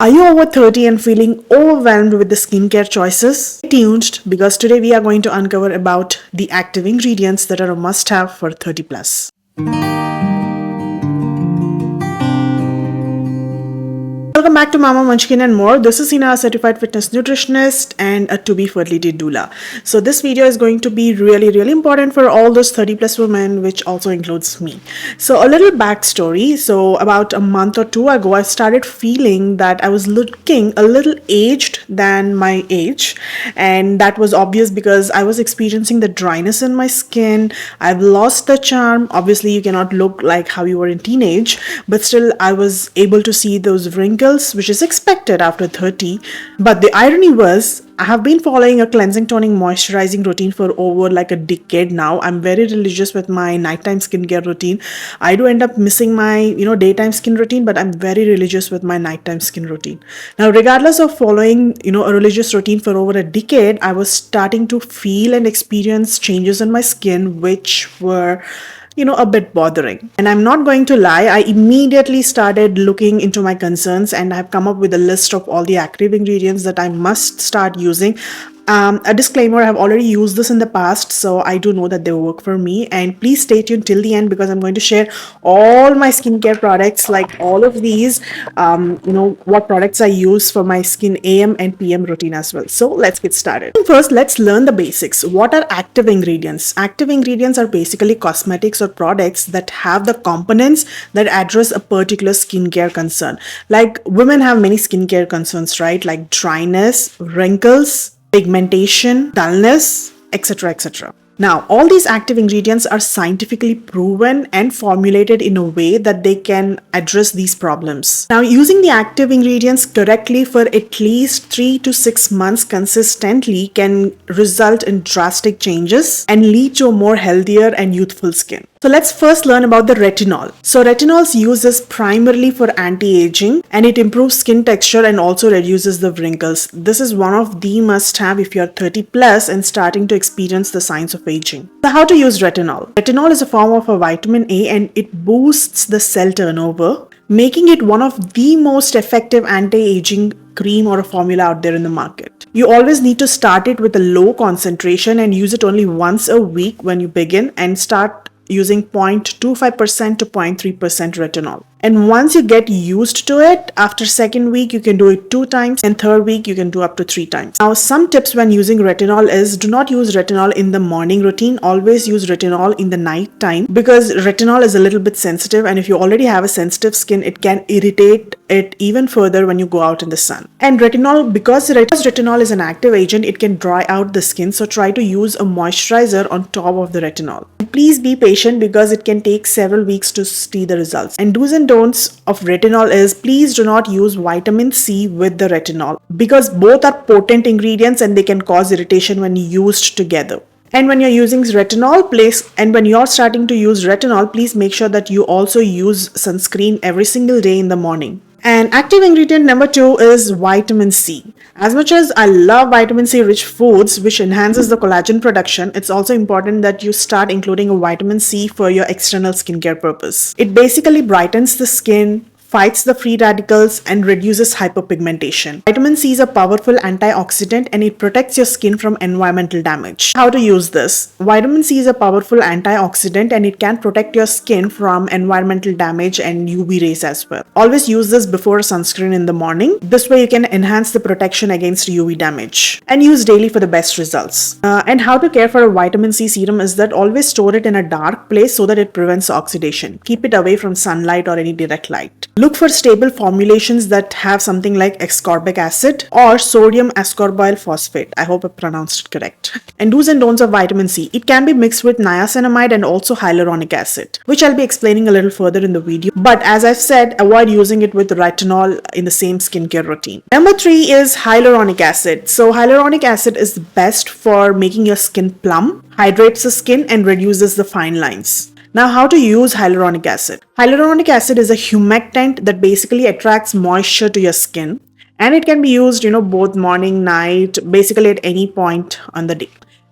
Are you over 30 and feeling overwhelmed with the skincare choices? Stay tuned because today we are going to uncover about the active ingredients that are a must-have for 30 plus. Welcome back to Mama Munchkin and more. This is Hina, a certified fitness nutritionist and a to-be fertility doula. So this video is going to be really important for all those 30 plus women, which also includes me. So a little backstory. So about a month or two ago, I started feeling that I was looking a little aged than my age. And that was obvious because I was experiencing the dryness in my skin. I've lost the charm. Obviously, you cannot look like how you were in teenage, but still I was able to see those wrinkles, which is expected after 30. But the irony was, I have been following a cleansing, toning, moisturizing routine for over like a decade now. I'm very religious with my nighttime skincare routine. I do end up missing my, daytime skin routine, but I'm very religious with my nighttime skin routine. Now, regardless of following, a religious routine for over a decade, I was starting to feel and experience changes in my skin, which were a bit bothering. And I'm not going to lie, I immediately started looking into my concerns and I've come up with a list of all the active ingredients that I must start using. A disclaimer, I have already used this in the past, so I do know that they work for me. And please stay tuned till the end because I'm going to share all my skincare products, like all of these, what products I use for my skin AM and PM routine as well. So let's get started. First, let's learn the basics. What are active ingredients? Active ingredients are basically cosmetics or products that have the components that address a particular skincare concern. Like women have many skincare concerns, right? Like dryness, wrinkles, pigmentation, dullness, etc. etc. Now, all these active ingredients are scientifically proven and formulated in a way that they can address these problems. Now, using the active ingredients correctly for at least 3 to 6 months consistently can result in drastic changes and lead to a more healthier and youthful skin. So let's first learn about the retinol. So retinol's use is primarily for anti-aging and it improves skin texture and also reduces the wrinkles. This is one of the must-have if you're 30 plus and starting to experience the signs of aging. So how to use retinol? Retinol is a form of a vitamin A and it boosts the cell turnover, making it one of the most effective anti-aging cream or a formula out there in the market. You always need to start it with a low concentration and use it only once a week when you begin and start using 0.25% to 0.3% retinol. And once you get used to it, after second week, you can do it 2 times and third week, you can do up to 3 times. Now, some tips when using retinol is do not use retinol in the morning routine. Always use retinol in the night time because retinol is a little bit sensitive. And if you already have a sensitive skin, it can irritate it even further when you go out in the sun. And retinol, because retinol is an active agent, it can dry out the skin. So try to use a moisturizer on top of the retinol. Please be patient because it can take several weeks to see the results. And do's and don'ts of retinol is please do not use vitamin C with the retinol because both are potent ingredients and they can cause irritation when used together. And when you're using retinol, when you're starting to use retinol, please make sure that you also use sunscreen every single day in the morning. And active ingredient number 2 is vitamin C. As much as I love vitamin C rich foods, which enhances the collagen production, it's also important that you start including a vitamin C for your external skincare purpose. It basically brightens the skin, fights the free radicals and reduces hyperpigmentation. Vitamin C is a powerful antioxidant and it protects your skin from environmental damage. How to use this? Vitamin C is a powerful antioxidant and it can protect your skin from environmental damage and UV rays as well. Always use this before sunscreen in the morning. This way you can enhance the protection against UV damage and use daily for the best results. And how to care for a vitamin C serum is that always store it in a dark place so that it prevents oxidation. Keep it away from sunlight or any direct light. Look for stable formulations that have something like ascorbic acid or sodium ascorbyl phosphate. I hope I pronounced it correct. And do's and don'ts of vitamin C. It can be mixed with niacinamide and also hyaluronic acid, which I'll be explaining a little further in the video. But as I've said, avoid using it with retinol in the same skincare routine. Number 3 is hyaluronic acid. So hyaluronic acid is best for making your skin plump, hydrates the skin and reduces the fine lines. Now, how to use hyaluronic acid? Hyaluronic acid is a humectant that basically attracts moisture to your skin and it can be used, both morning, night, basically at any point on the day.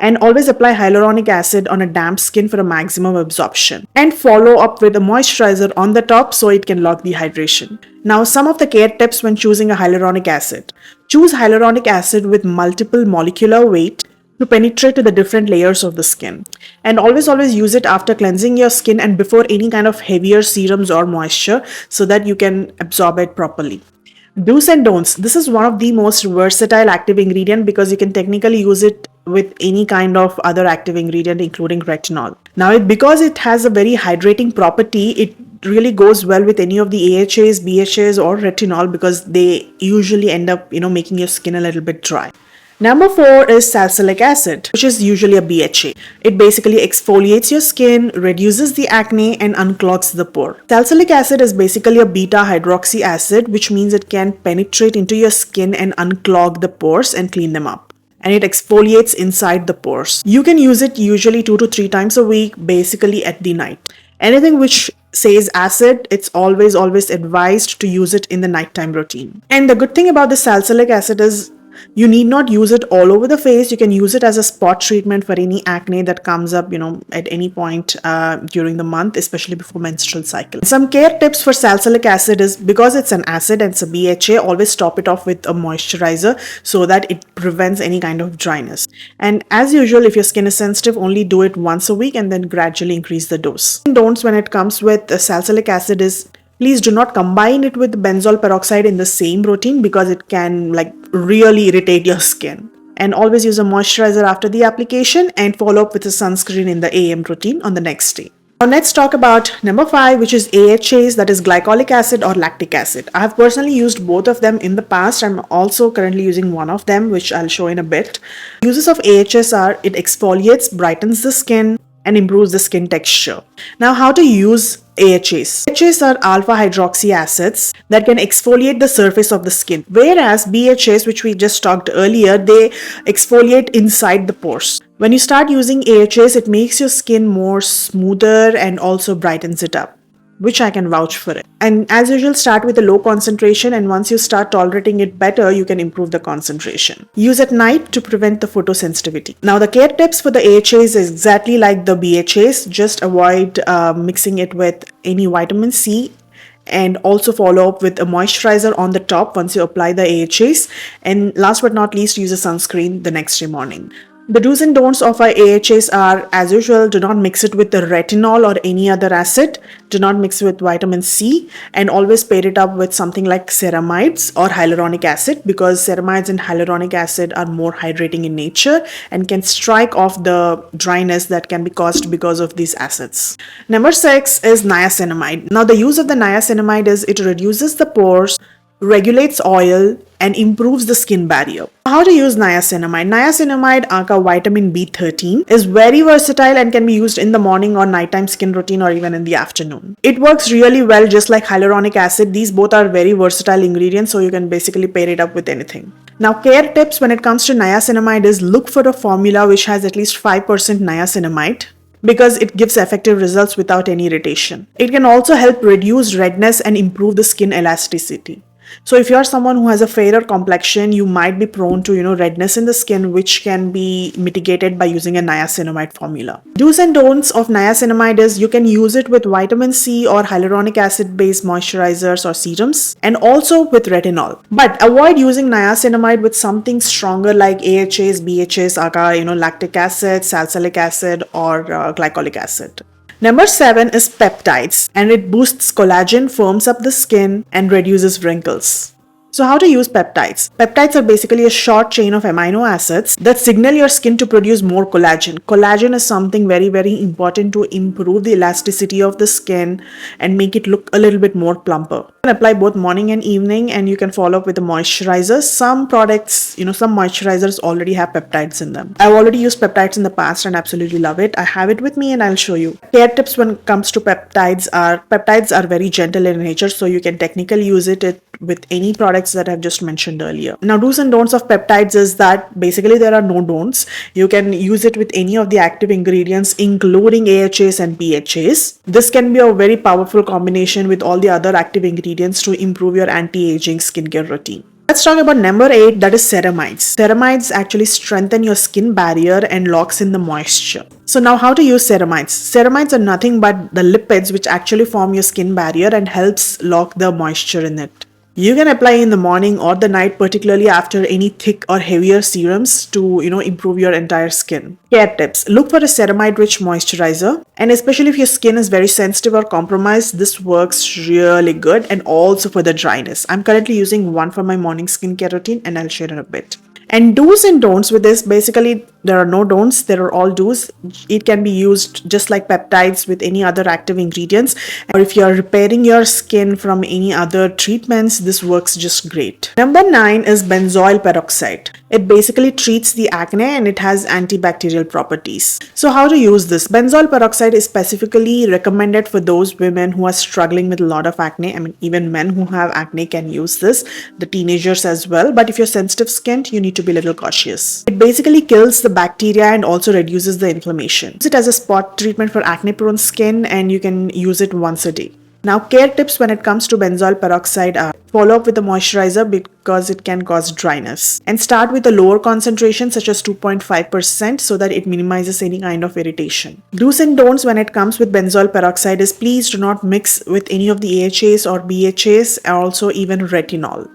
And always apply hyaluronic acid on a damp skin for a maximum absorption. And follow up with a moisturizer on the top so it can lock the hydration. Now, some of the care tips when choosing a hyaluronic acid. Choose hyaluronic acid with multiple molecular weight to penetrate to the different layers of the skin. And always use it after cleansing your skin and before any kind of heavier serums or moisture so that you can absorb it properly. Do's and don'ts. This is one of the most versatile active ingredient because you can technically use it with any kind of other active ingredient including retinol. Now, because it has a very hydrating property, it really goes well with any of the AHAs, BHAs or retinol because they usually end up, making your skin a little bit dry. Number 4 is salicylic acid, which is usually a BHA. It basically exfoliates your skin, reduces the acne, and unclogs the pore. Salicylic acid is basically a beta hydroxy acid, which means it can penetrate into your skin and unclog the pores and clean them up. And it exfoliates inside the pores. You can use it usually 2 to 3 times a week, basically at the night. Anything which says acid, it's always advised to use it in the nighttime routine. And the good thing about the salicylic acid is you need not use it all over the face. You can use it as a spot treatment for any acne that comes up, at any point during the month, especially before menstrual cycle. Some care tips for salicylic acid is because it's an acid and it's a BHA, always top it off with a moisturizer so that it prevents any kind of dryness. And as usual, if your skin is sensitive, only do it once a week and then gradually increase the dose. Don'ts when it comes with salicylic acid is please do not combine it with benzoyl peroxide in the same routine because it can really irritate your skin. And always use a moisturizer after the application and follow up with a sunscreen in the AM routine on the next day. Now let's talk about number 5, which is AHAs, that is glycolic acid or lactic acid. I have personally used both of them in the past. I'm also currently using one of them, which I'll show in a bit. Uses of AHAs are it exfoliates, brightens the skin, and improves the skin texture. Now, how to use AHAs? AHAs are alpha hydroxy acids that can exfoliate the surface of the skin, whereas BHAs, which we just talked earlier, they exfoliate inside the pores. When you start using AHAs, it makes your skin more smoother and also brightens it up, which I can vouch for it. And as usual, start with a low concentration, and once you start tolerating it better, you can improve the concentration. Use at night to prevent the photosensitivity. Now, the care tips for the AHAs is exactly like the BHAs. Just avoid mixing it with any vitamin C, and also follow up with a moisturizer on the top once you apply the AHAs. And last but not least, use a sunscreen the next day morning. The do's and don'ts of our AHAs are, as usual, do not mix it with the retinol or any other acid. Do not mix it with vitamin C, and always pair it up with something like ceramides or hyaluronic acid because ceramides and hyaluronic acid are more hydrating in nature and can strike off the dryness that can be caused because of these acids. Number 6 is niacinamide. Now, the use of the niacinamide is it reduces the pores, regulates oil, and improves the skin barrier. How to use niacinamide? Niacinamide, aka vitamin B13, is very versatile and can be used in the morning or nighttime skin routine or even in the afternoon. It works really well just like hyaluronic acid. These both are very versatile ingredients, so you can basically pair it up with anything. Now, care tips when it comes to niacinamide is look for a formula which has at least 5% niacinamide, because it gives effective results without any irritation. It can also help reduce redness and improve the skin elasticity. So if you're someone who has a fairer complexion, you might be prone to, redness in the skin, which can be mitigated by using a niacinamide formula. Do's and don'ts of niacinamide is you can use it with vitamin C or hyaluronic acid based moisturizers or serums, and also with retinol. But avoid using niacinamide with something stronger like AHAs, BHAs, aka, lactic acid, salicylic acid, or glycolic acid. Number 7 is peptides, and it boosts collagen, firms up the skin, and reduces wrinkles. So how to use peptides? Peptides are basically a short chain of amino acids that signal your skin to produce more collagen. Collagen is something very, very important to improve the elasticity of the skin and make it look a little bit more plumper. You can apply both morning and evening, and you can follow up with a moisturizer. Some products, some moisturizers already have peptides in them. I've already used peptides in the past and absolutely love it. I have it with me and I'll show you. Care tips when it comes to peptides are very gentle in nature, so you can technically use it with any products that I've just mentioned earlier. Now, do's and don'ts of peptides is that basically there are no don'ts. You can use it with any of the active ingredients, including AHAs and BHAs. This can be a very powerful combination with all the other active ingredients to improve your anti-aging skincare routine. Let's talk about number 8, that is ceramides. Ceramides actually strengthen your skin barrier and locks in the moisture. So now how to use ceramides? Ceramides are nothing but the lipids which actually form your skin barrier and helps lock the moisture in it. You can apply in the morning or the night, particularly after any thick or heavier serums to, improve your entire skin. Care tips. Look for a ceramide rich moisturizer, and especially if your skin is very sensitive or compromised, this works really good, and also for the dryness. I'm currently using one for my morning skincare routine and I'll share in a bit. And do's and don'ts with this, basically there are no don'ts, there are all do's. It can be used just like peptides with any other active ingredients, or if you are repairing your skin from any other treatments, this works just great. Number 9 is benzoyl peroxide. It basically treats the acne and it has antibacterial properties. So how to use this? Benzoyl peroxide is specifically recommended for those women who are struggling with a lot of acne. I mean, even men who have acne can use this, the teenagers as well, but if you're sensitive skinned, you need to be a little cautious. It basically kills the bacteria and also reduces the inflammation. Use it as a spot treatment for acne prone skin, and you can use it once a day. Now, care tips when it comes to benzoyl peroxide are: follow up with a moisturizer because it can cause dryness, and start with a lower concentration such as 2.5% so that it minimizes any kind of irritation. Do's and don'ts when it comes with benzoyl peroxide is: please do not mix with any of the AHAs or BHAs, or also even retinol,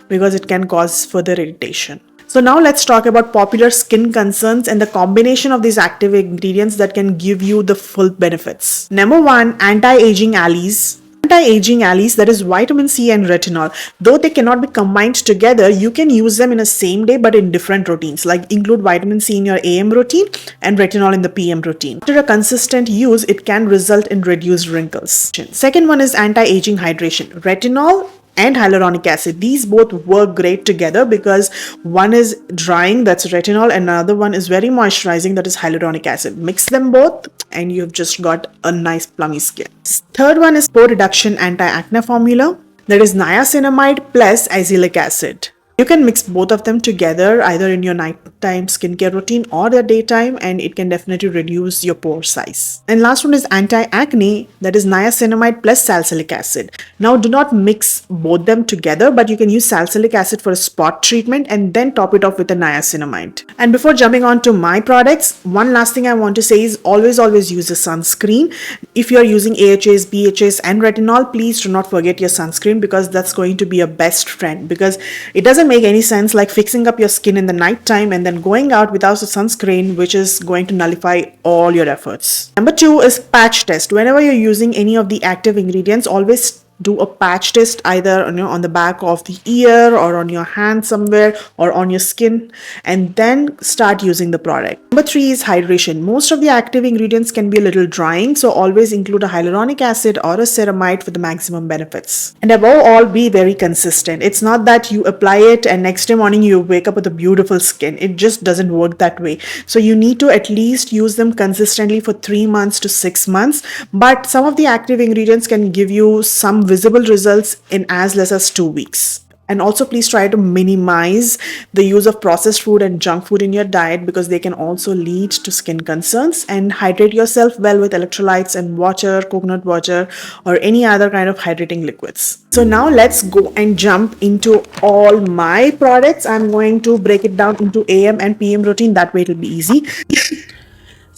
because it can cause further irritation. So now let's talk about popular skin concerns and the combination of these active ingredients that can give you the full benefits. Number 1, anti-aging allies. Anti-aging allies, that is vitamin C and retinol. Though they cannot be combined together, you can use them in a same day but in different routines. Like include vitamin C in your AM routine and retinol in the PM routine. After a consistent use, it can result in reduced wrinkles. Second one is anti-aging hydration. Retinol and hyaluronic acid, these both work great together because one is drying, that's retinol, and another one is very moisturizing, that is hyaluronic acid. Mix them both and you've just got a nice plummy skin. Third one is pore reduction anti-acne formula, that is niacinamide plus azelaic acid. You can mix both of them together either in your nighttime skincare routine or the daytime, and it can definitely reduce your pore size. And last one is anti-acne, that is niacinamide plus salicylic acid. Now do not mix both them together, but you can use salicylic acid for a spot treatment and then top it off with a niacinamide. And before jumping on to my products, one last thing I want to say is always use a sunscreen. If you are using AHAs, BHAs and retinol, please do not forget your sunscreen, because that's going to be your best friend, because it doesn't make any sense like fixing up your skin in the night time and then going out without a sunscreen, which is going to nullify all your efforts. Number 2 is patch test. Whenever you're using any of the active ingredients, always do a patch test either on the back of the ear or on your hand somewhere or on your skin, and then start using the product. Number 3 is hydration. Most of the active ingredients can be a little drying, so always include a hyaluronic acid or a ceramide for the maximum benefits. And above all, be very consistent. It's not that you apply it and next day morning you wake up with a beautiful skin. It just doesn't work that way. So you need to at least use them consistently for 3 months to 6 months, but some of the active ingredients can give you some visible results in as less as 2 weeks. And also please try to minimize the use of processed food and junk food in your diet, because they can also lead to skin concerns. And hydrate yourself well with electrolytes and water, coconut water, or any other kind of hydrating liquids. So now let's go and jump into all my products. I'm going to break it down into AM and PM routine, that way it'll be easy.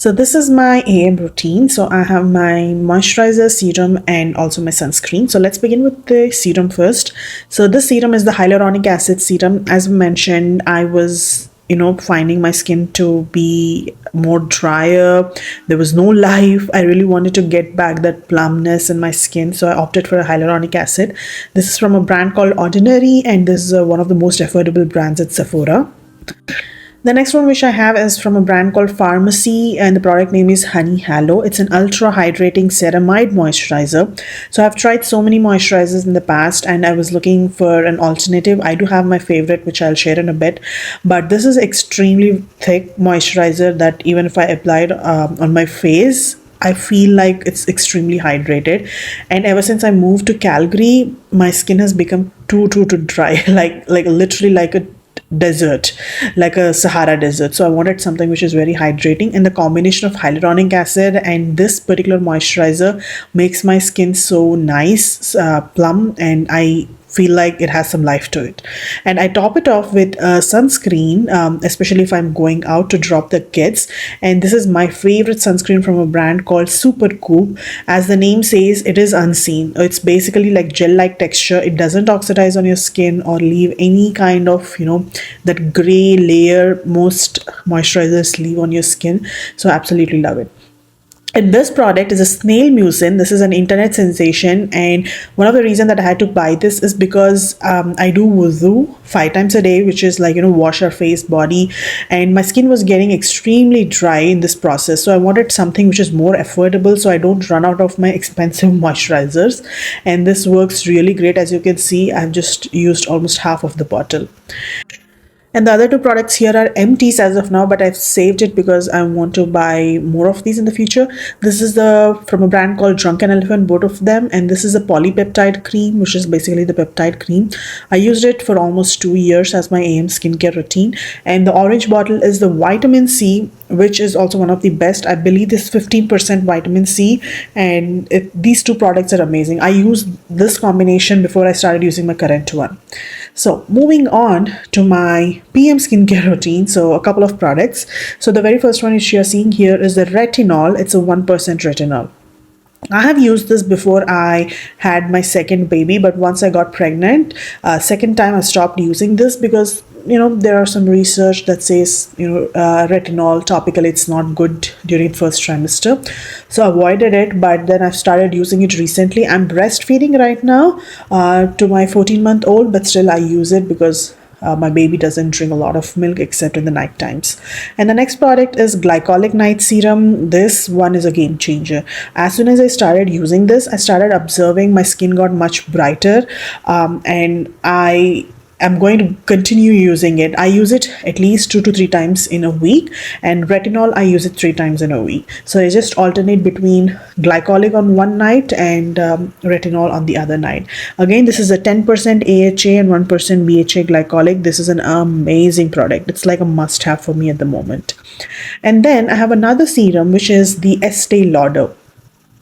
So this is my AM routine. So I have my moisturizer, serum, and also my sunscreen. So let's begin with the serum first. So this serum is the hyaluronic acid serum. As mentioned, I was finding my skin to be more drier. There was no life. I really wanted to get back that plumpness in my skin, so I opted for a hyaluronic acid. This is from a brand called Ordinary, and this is one of the most affordable brands at Sephora. The next one which I have is from a brand called Pharmacy, and the product name is Honey Halo. It's an ultra hydrating ceramide moisturizer. So I've tried so many moisturizers in the past and I was looking for an alternative. I do have my favorite, which I'll share in a bit, but this is extremely thick moisturizer that even if I applied on my face, I feel like it's extremely hydrated. And ever since I moved to Calgary, my skin has become too dry, like literally like a desert, like a Sahara desert. So I wanted something which is very hydrating, and the combination of hyaluronic acid and this particular moisturizer makes my skin so nice, plump, and I feel like it has some life to it. And I top it off with a sunscreen, especially if I'm going out to drop the kids. And this is my favorite sunscreen from a brand called Super Coop. As the name says, it is unseen. It's basically like gel like texture. It doesn't oxidize on your skin or leave any kind of, that gray layer most moisturizers leave on your skin. So I absolutely love it. And this product is a snail mucin. This is an internet sensation, and one of the reasons that I had to buy this is because I do wudu 5 times a day, which is like wash our face, body, and my skin was getting extremely dry in this process. So I wanted something which is more affordable, so I don't run out of my expensive moisturizers. And this works really great. As you can see, I've just used almost half of the bottle. And the other two products here are empties as of now, but I've saved it because I want to buy more of these in the future. This is from a brand called Drunken Elephant, both of them. And this is a polypeptide cream, which is basically the peptide cream. I used it for almost 2 years as my AM skincare routine. And the orange bottle is the vitamin C, which is also one of the best. I believe this 15% vitamin C. And these two products are amazing. I used this combination before I started using my current one. So moving on to my PM skincare routine. So a couple of products. So the very first one which you are seeing here is the Retinol. It's a 1% retinol. I have used this before I had my second baby, but once I got pregnant, second time I stopped using this because there are some research that says retinol topical, it's not good during first trimester, so I avoided it. But then I've started using it recently. I'm breastfeeding right now to my 14-month-old, but still I use it because my baby doesn't drink a lot of milk except in the night times. And the next product is Glycolic Night Serum. This one is a game changer. As soon as I started using this, I started observing my skin got much brighter, and I'm going to continue using it. I use it at least 2 to 3 times in a week, and retinol I use it 3 times in a week. So I just alternate between glycolic on one night and retinol on the other night. Again, this is a 10% AHA and 1% BHA glycolic. This is an amazing product. It's like a must-have for me at the moment. And then I have another serum, which is the Estee Lauder.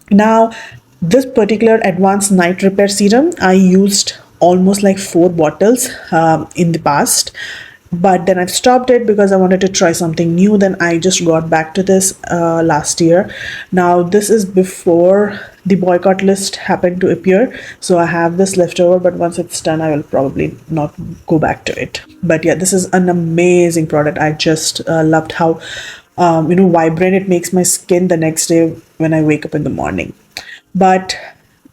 Now, this particular advanced night repair serum, I used almost like 4 bottles in the past, but then I've stopped it because I wanted to try something new. Then I just got back to this last year. Now this is before the boycott list happened to appear, so I have this left over, but once it's done I will probably not go back to it. But yeah, this is an amazing product. I just loved how vibrant it makes my skin the next day when I wake up in the morning. But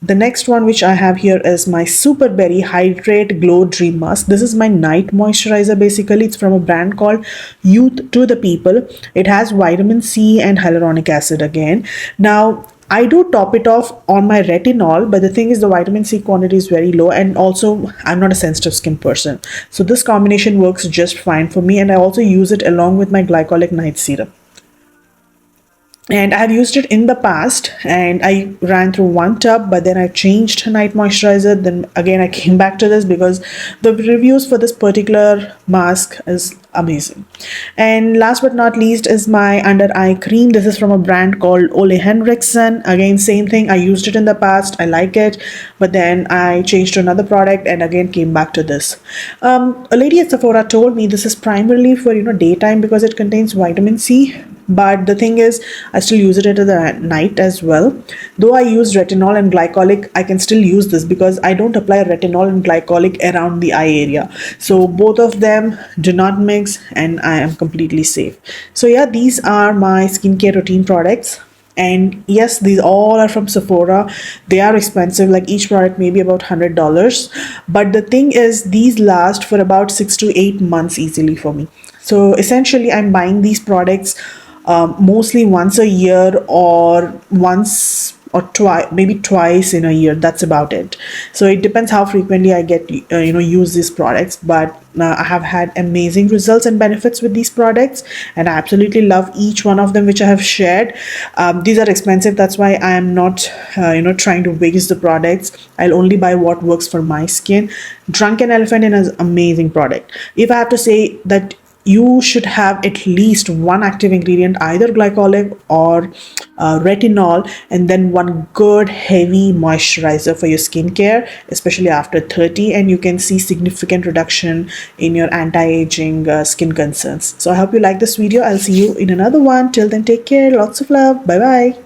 the next one which I have here is my Super Berry Hydrate Glow Dream Mask. This is my night moisturizer basically. It's from a brand called Youth to the People. It has vitamin C and hyaluronic acid again. Now, I do top it off on my retinol, but the thing is the vitamin C quantity is very low, and also I'm not a sensitive skin person. So this combination works just fine for me, and I also use it along with my Glycolic Night Serum. And I have used it in the past, and I ran through 1 tub, but then I changed night moisturizer. Then again I came back to this because the reviews for this particular mask is amazing. And last but not least is my under eye cream. This is from a brand called Ole Henriksen. Again, same thing. I used it in the past. I like it, but then I changed to another product and again came back to this. A lady at Sephora told me this is primarily for daytime because it contains vitamin C. But the thing is, I still use it at the night as well. Though I use retinol and glycolic, I can still use this because I don't apply retinol and glycolic around the eye area. So both of them do not mix and I am completely safe. So yeah, these are my skincare routine products. And yes, these all are from Sephora. They are expensive, like each product maybe about $100. But the thing is, these last for about 6 to 8 months easily for me. So essentially, I'm buying these products mostly once a year or once or twice, maybe twice in a year. That's about it. So it depends how frequently I get use these products, but I have had amazing results and benefits with these products, and I absolutely love each one of them which I have shared. These are expensive, that's why I am not trying to waste the products. I'll only buy what works for my skin. Drunken Elephant is an amazing product. If I have to say that you should have at least one active ingredient, either glycolic or retinol, and then one good heavy moisturizer for your skincare, especially after 30, and you can see significant reduction in your anti-aging skin concerns. So I hope you like this video. I'll see you in another one. Till then, take care. Lots of love. Bye bye.